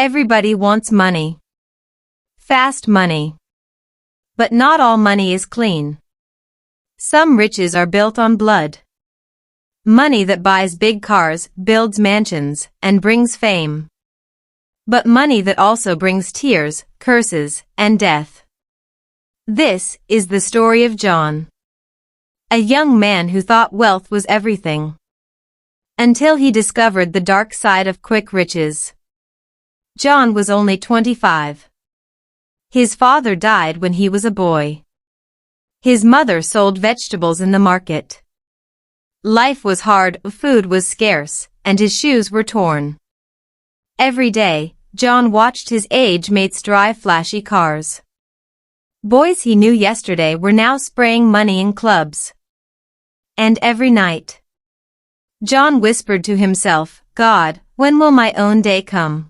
Everybody wants money. Fast money. But not all money is clean. Some riches are built on blood. Money that buys big cars, builds mansions, and brings fame. But money that also brings tears, curses, and death. This is the story of John. A young man who thought wealth was everything. Until he discovered the dark side of quick riches. John was only 25. His father died when he was a boy. His mother sold vegetables in the market. Life was hard, food was scarce, and his shoes were torn. Every day, John watched his age mates drive flashy cars. Boys he knew yesterday were now spraying money in clubs. And every night, John whispered to himself, "God, when will my own day come?"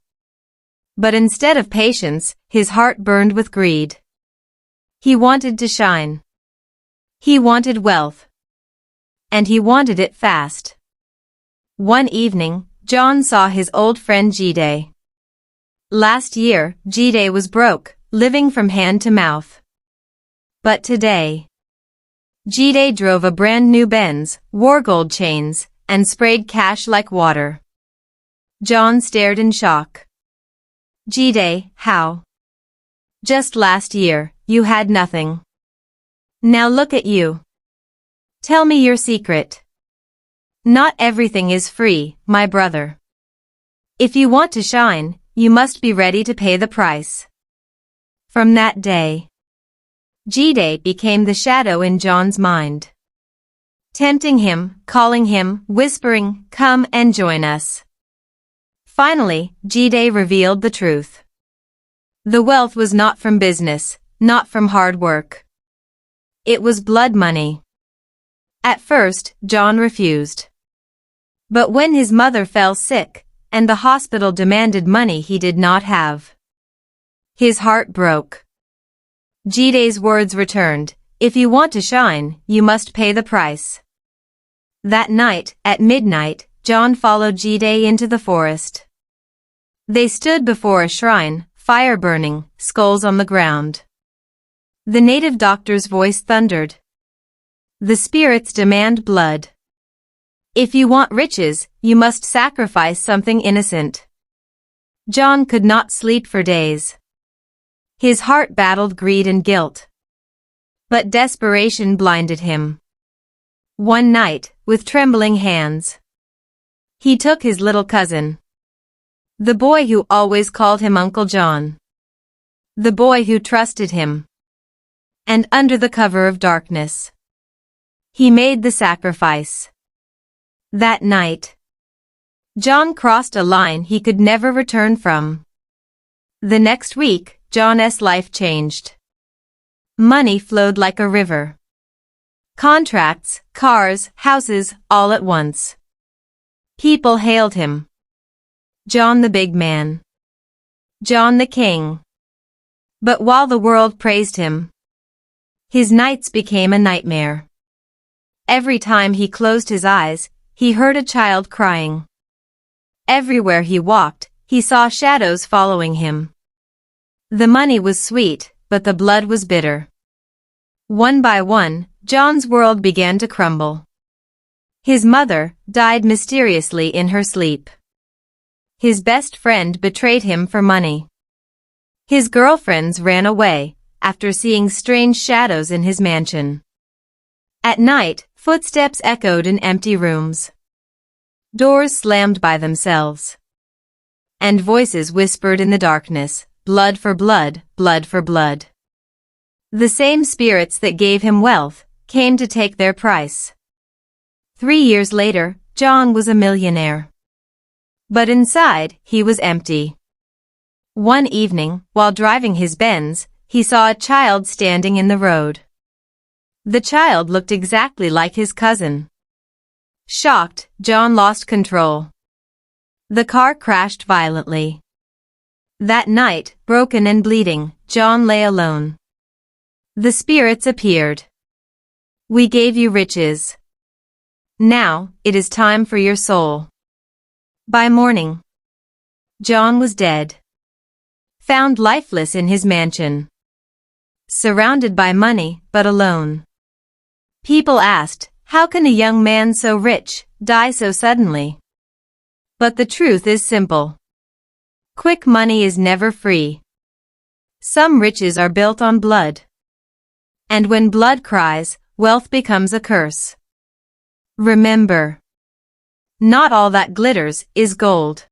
But instead of patience, his heart burned with greed. He wanted to shine. He wanted wealth. And he wanted it fast. One evening, John saw his old friend Jide. Last year, Jide was broke, living from hand to mouth. But today, Jide drove a brand new Benz, wore gold chains, and sprayed cash like water. John stared in shock. "Jide, how? Just last year, you had nothing. Now look at you. Tell me your secret." "Not everything is free, my brother. If you want to shine, you must be ready to pay the price." From that day, Jide became the shadow in John's mind. Tempting him, calling him, whispering, "Come and join us." Finally, Jide revealed the truth. The wealth was not from business, not from hard work. It was blood money. At first, John refused. But when his mother fell sick, and the hospital demanded money he did not have, his heart broke. Jide's words returned, "If you want to shine, you must pay the price." That night, at midnight, John followed Jide into the forest. They stood before a shrine, fire burning, skulls on the ground. The native doctor's voice thundered. "The spirits demand blood. If you want riches, you must sacrifice something innocent." John could not sleep for days. His heart battled greed and guilt. But desperation blinded him. One night, with trembling hands, he took his little cousin, the boy who always called him Uncle John, the boy who trusted him, and under the cover of darkness, he made the sacrifice. That night, John crossed a line he could never return from. The next week, John's life changed. Money flowed like a river. Contracts, cars, houses, all at once. People hailed him. John the big man. John the king. But while the world praised him, his nights became a nightmare. Every time he closed his eyes, he heard a child crying. Everywhere he walked, he saw shadows following him. The money was sweet, but the blood was bitter. One by one, John's world began to crumble. His mother died mysteriously in her sleep. His best friend betrayed him for money. His girlfriends ran away after seeing strange shadows in his mansion. At night, footsteps echoed in empty rooms. Doors slammed by themselves. And voices whispered in the darkness, "Blood for blood, blood for blood." The same spirits that gave him wealth came to take their price. 3 years later, John was a millionaire. But inside, he was empty. One evening, while driving his Benz, he saw a child standing in the road. The child looked exactly like his cousin. Shocked, John lost control. The car crashed violently. That night, broken and bleeding, John lay alone. The spirits appeared. "We gave you riches. Now, it is time for your soul." By morning, John was dead. found lifeless in his mansion, surrounded by money, but alone. People asked, how can a young man so rich die so suddenly? But the truth is simple. Quick money is never free. Some riches are built on blood. And when blood cries, wealth becomes a curse. Remember, not all that glitters is gold.